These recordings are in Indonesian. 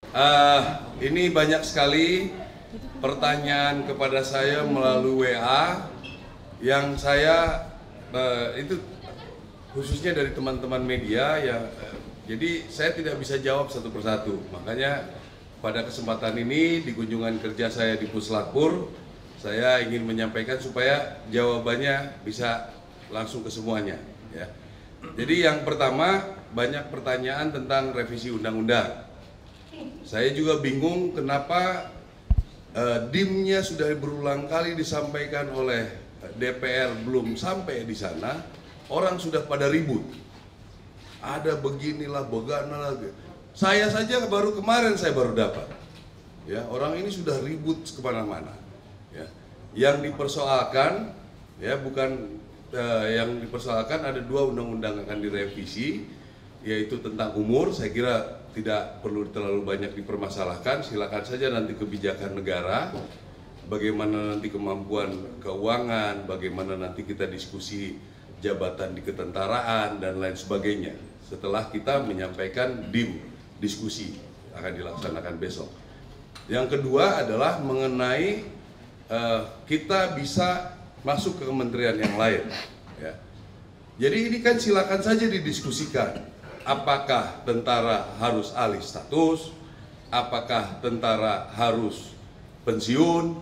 Ini banyak sekali pertanyaan kepada saya melalui WA yang saya itu khususnya dari teman-teman media ya. Jadi saya tidak bisa jawab satu persatu. Makanya pada kesempatan ini di kunjungan kerja saya di Puslapur, saya ingin menyampaikan supaya jawabannya bisa langsung ke semuanya. Ya. Jadi yang pertama, banyak pertanyaan tentang revisi undang-undang. Saya juga bingung kenapa DIM-nya sudah berulang kali disampaikan oleh DPR belum sampai di sana, orang sudah pada ribut. Ada beginilah, begana lagi. Saya saja baru kemarin saya baru dapat. Ya, orang ini sudah ribut kemana-mana. Ya. Yang dipersoalkan, ya bukan yang dipersoalkan ada dua undang-undang akan direvisi, yaitu tentang umur. Saya kira tidak perlu terlalu banyak dipermasalahkan, silakan saja nanti kebijakan negara, bagaimana nanti kemampuan keuangan, bagaimana nanti kita diskusi jabatan di ketentaraan dan lain sebagainya. Setelah kita menyampaikan DIM, diskusi akan dilaksanakan besok. Yang kedua adalah mengenai kita bisa masuk ke kementerian yang lain. Ya. Jadi ini kan silakan saja didiskusikan. Apakah tentara harus alih status, apakah tentara harus pensiun,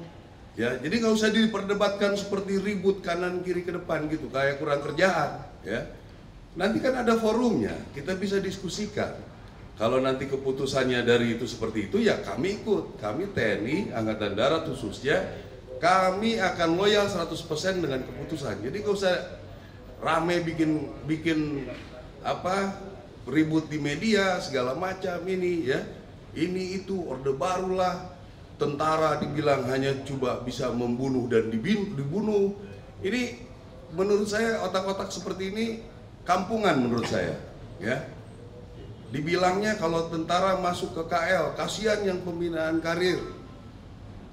ya. Jadi nggak usah diperdebatkan seperti ribut kanan kiri ke depan gitu, kayak kurang kerjaan, ya. Nanti kan ada forumnya, kita bisa diskusikan. Kalau nanti keputusannya dari itu seperti itu, ya kami ikut, kami TNI, Angkatan Darat khususnya, kami akan loyal 100% dengan keputusan. Jadi nggak usah rame bikin ribut di media segala macam ini, ya. Ini itu orde barulah, tentara dibilang hanya coba bisa membunuh dan dibunuh. Ini menurut saya otak-otak seperti ini kampungan menurut saya, ya. Dibilangnya kalau tentara masuk ke KL, kasihan yang pembinaan karir.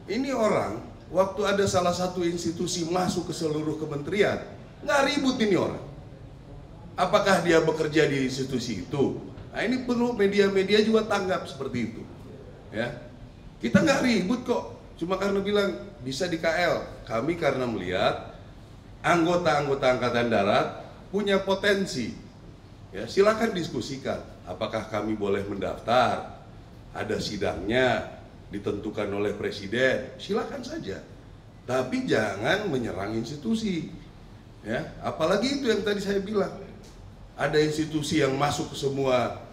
Ini orang waktu ada salah satu institusi masuk ke seluruh kementerian, nggak ribut ini orang. Apakah dia bekerja di institusi itu? Nah, ini perlu media-media juga tanggap seperti itu. Ya, kita nggak ribut kok. Cuma karena bilang bisa di KL. Kami karena melihat anggota-anggota Angkatan Darat punya potensi. Ya, silakan diskusikan. Apakah kami boleh mendaftar? Ada sidangnya ditentukan oleh presiden. Silakan saja. Tapi jangan menyerang institusi. Ya, apalagi itu yang tadi saya bilang. Ada institusi yang masuk ke semua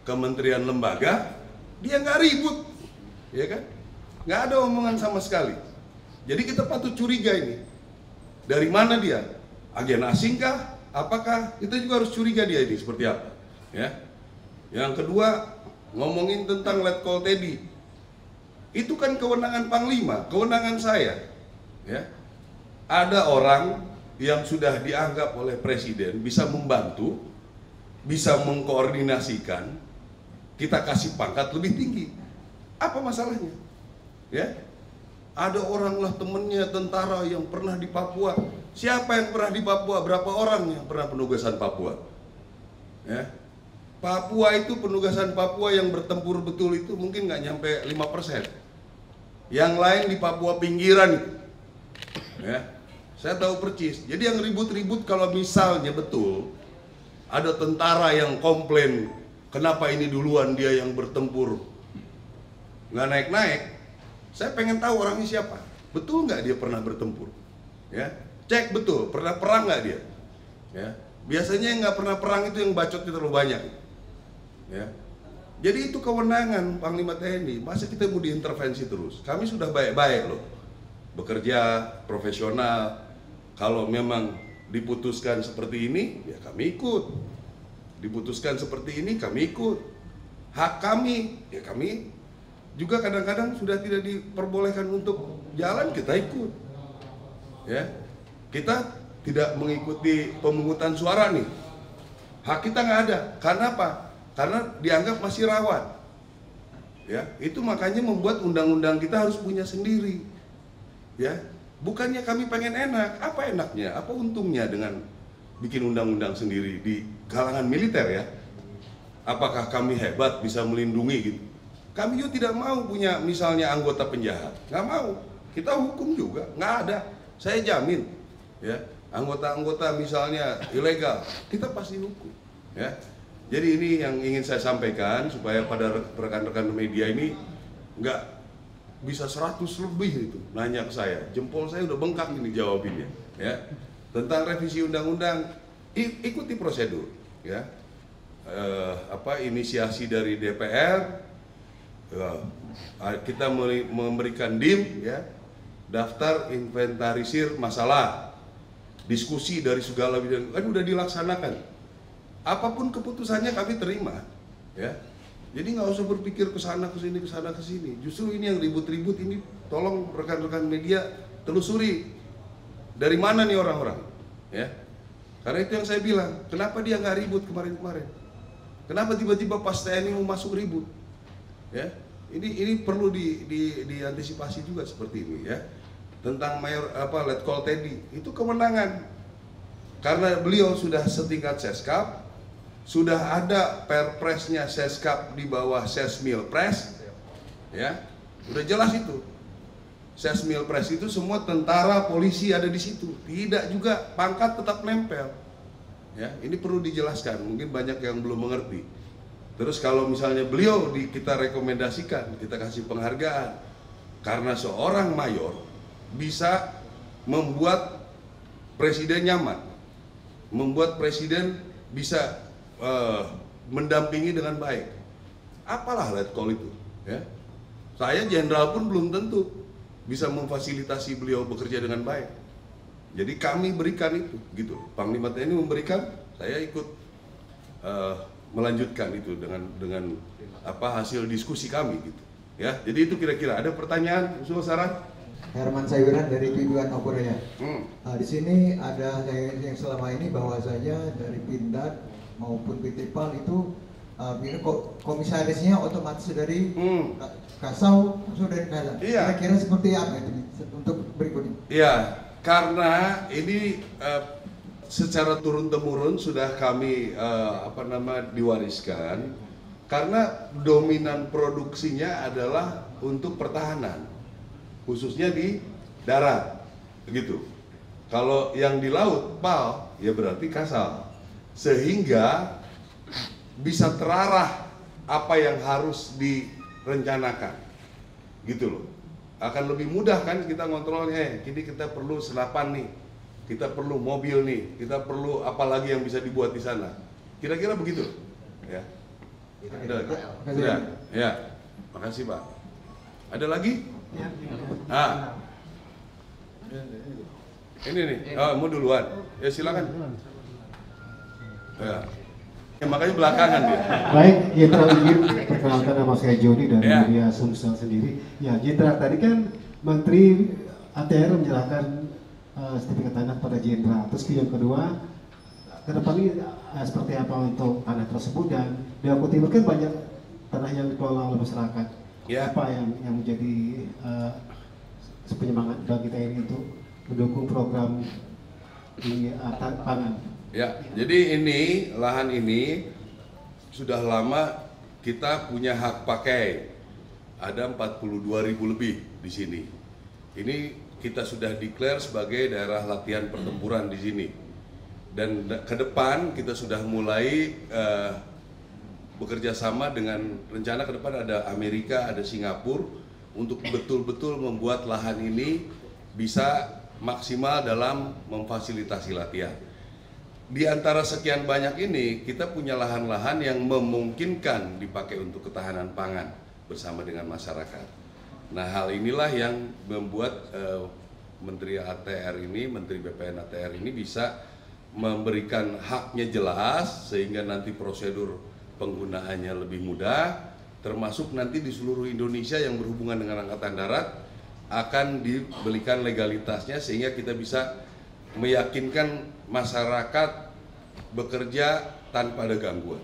kementerian lembaga, dia nggak ribut, ya kan? Nggak ada omongan sama sekali. Jadi kita patut curiga ini. Dari mana dia? Agen asing kah? Apakah? Kita juga harus curiga dia ini seperti apa. Ya. Yang kedua, ngomongin tentang Letkol Teddy. Itu kan kewenangan Panglima, kewenangan saya. Ya. Ada orang yang sudah dianggap oleh presiden bisa membantu, bisa mengkoordinasikan, kita kasih pangkat lebih tinggi. Apa masalahnya? Ya, ada orang lah temennya tentara yang pernah di Papua. Siapa yang pernah di Papua? Berapa orang yang pernah penugasan Papua? Ya, Papua itu penugasan Papua yang bertempur betul itu mungkin nggak nyampe 5%. Yang lain di Papua pinggiran itu. Ya. Saya tahu percis. Jadi yang ribut-ribut kalau misalnya betul ada tentara yang komplain kenapa ini duluan dia yang bertempur nggak naik-naik, saya pengen tahu orangnya siapa. Betul nggak dia pernah bertempur? Ya, cek betul pernah perang nggak dia? Ya, biasanya yang nggak pernah perang itu yang bacotnya terlalu banyak. Ya, jadi itu kewenangan Panglima TNI. Masa kita mau diintervensi terus? Kami sudah baik-baik loh, bekerja profesional. Kalau memang diputuskan seperti ini, ya kami ikut. Diputuskan seperti ini, kami ikut. Hak kami, ya kami juga kadang-kadang sudah tidak diperbolehkan untuk jalan, kita ikut. Ya, kita tidak mengikuti pemungutan suara nih. Hak kita nggak ada. Karena apa? Karena dianggap masih rawan. Ya, itu makanya membuat undang-undang kita harus punya sendiri. Ya. Bukannya kami pengen enak, apa enaknya, apa untungnya dengan bikin undang-undang sendiri di kalangan militer ya? Apakah kami hebat bisa melindungi gitu? Kami juga tidak mau punya misalnya anggota penjahat, nggak mau. Kita hukum juga, nggak ada. Saya jamin, ya anggota-anggota misalnya ilegal, kita pasti hukum. Ya, jadi ini yang ingin saya sampaikan supaya pada rekan-rekan media ini nggak bisa 100 lebih itu nanya ke saya. Jempol saya udah bengkak ini jawabinnya. Ya, tentang revisi undang-undang, ikuti prosedur. Ya, inisiasi dari DPR. Kita memberikan DIM, ya, daftar inventarisir masalah, diskusi dari segala bidang, kan udah dilaksanakan. Apapun keputusannya kami terima, ya. Jadi nggak usah berpikir ke sana ke sini ke sana ke sini. Justru ini yang ribut-ribut ini, tolong rekan-rekan media telusuri dari mana nih orang-orang, ya. Karena itu yang saya bilang, kenapa dia nggak ribut kemarin-kemarin? Kenapa tiba-tiba pas TNI mau masuk ribut? Ya, ini perlu diantisipasi juga seperti ini, ya. Tentang Letkol Teddy, itu kewenangan. Karena beliau sudah setingkat Seskap, sudah ada perpresnya Seskap di bawah Sesmilpres, ya, udah jelas itu. Sesmilpres itu semua tentara, polisi ada di situ, tidak juga pangkat tetap nempel. Ya, ini perlu dijelaskan, mungkin banyak yang belum mengerti. Terus kalau misalnya beliau kita rekomendasikan, kita kasih penghargaan, karena seorang mayor bisa membuat presiden nyaman, membuat presiden bisa mendampingi dengan baik. Apalah letkol itu, ya. Saya jenderal pun belum tentu bisa memfasilitasi beliau bekerja dengan baik. Jadi kami berikan itu, gitu. Panglima TNI memberikan, saya ikut melanjutkan itu dengan hasil diskusi kami, gitu. Ya, jadi itu kira-kira. Ada pertanyaan, usul saran? Herman Sayuran dari Tujuan Okuraya. Di sini ada yang selama ini bahwasanya dari Pindad maupun PT PAL itu komisarisnya otomatis dari Kasau, maksud dari Kasau. Iya. Kira-kira seperti apa itu untuk berikutnya? Iya, karena ini secara turun-temurun sudah kami diwariskan, karena dominan produksinya adalah untuk pertahanan, khususnya di darat, begitu. Kalau yang di laut, PAL, ya berarti Kasal, sehingga bisa terarah apa yang harus direncanakan, gitu loh. Akan lebih mudah kan kita ngontrolnya. Kini kita perlu senapan nih, kita perlu mobil nih, kita perlu apa lagi yang bisa dibuat di sana. Kira-kira begitu, ya. Ada lagi? Sudah, ya. Makasih Pak. Ada lagi? Ini nih, mau duluan. Ya silakan. Ya. Makanya belakangan dia. Baik, Jenderal izin perkenalkan, nama saya Joni dari media Sumsel sendiri. Ya, Jenderal, tadi kan Menteri ATR menyerahkan sertifikat tanah pada Jenderal. Terus yang kedua, ke depan ini seperti apa untuk tanah tersebut, dan di Aku Timur kan banyak tanah yang dikelola oleh masyarakat. Ya. Apa yang menjadi penyemangat bagi TNI untuk mendukung program di pangan? Ya, jadi ini lahan ini sudah lama kita punya hak pakai. Ada 42.000 lebih di sini. Ini kita sudah declare sebagai daerah latihan pertempuran di sini. Dan ke depan kita sudah mulai bekerja sama dengan rencana ke depan ada Amerika, ada Singapura untuk betul-betul membuat lahan ini bisa maksimal dalam memfasilitasi latihan. Di antara sekian banyak ini, kita punya lahan-lahan yang memungkinkan dipakai untuk ketahanan pangan bersama dengan masyarakat. Nah, hal inilah yang membuat Menteri ATR ini, Menteri BPN ATR ini bisa memberikan haknya jelas, sehingga nanti prosedur penggunaannya lebih mudah, termasuk nanti di seluruh Indonesia yang berhubungan dengan Angkatan Darat akan diberikan legalitasnya, sehingga kita bisa meyakinkan masyarakat bekerja tanpa ada gangguan.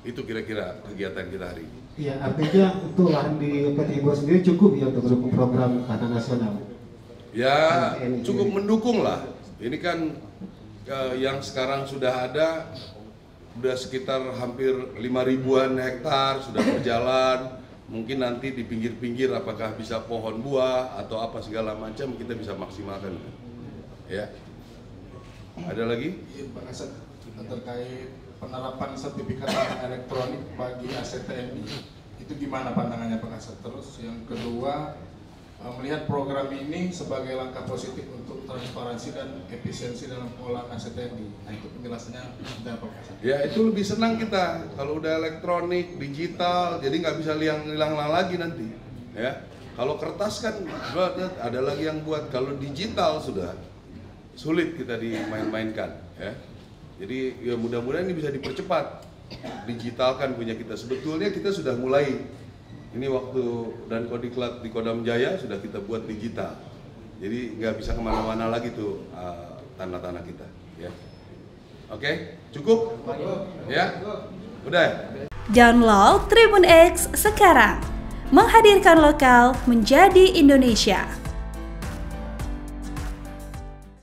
Itu kira-kira kegiatan kita hari ini. Iya, artinya untuk lahan di PT Ibu sendiri cukup ya untuk mendukung program tanah nasional? Ya, cukup mendukung lah. Ini kan yang sekarang sudah ada, sudah sekitar hampir 5.000-an hektar sudah berjalan. Mungkin nanti di pinggir-pinggir apakah bisa pohon buah atau apa segala macam kita bisa maksimalkan. Ya. Ada lagi? Iya, Pak Kasat, terkait penerapan sertifikat elektronik bagi aset TNI itu gimana pandangannya Pak Kasat? Terus yang kedua, melihat program ini sebagai langkah positif untuk transparansi dan efisiensi dalam pengolahan aset TNI. Nah itu penjelasannya sudah Pak Kasat. Ya itu lebih senang kita kalau udah elektronik, digital, jadi nggak bisa hilang lagi nanti. Ya, kalau kertas kan ada lagi yang buat. Kalau digital sudah sulit kita dimain-mainkan. Ya, jadi ya mudah-mudahan ini bisa dipercepat, digitalkan punya kita. Sebetulnya kita sudah mulai. Ini waktu dan Kodiklat di Kodam Jaya sudah kita buat digital. Jadi nggak bisa kemana-mana lagi tuh tanah-tanah kita. Ya. Oke, cukup? Ya, udah. Download Tribun X sekarang, menghadirkan lokal menjadi Indonesia.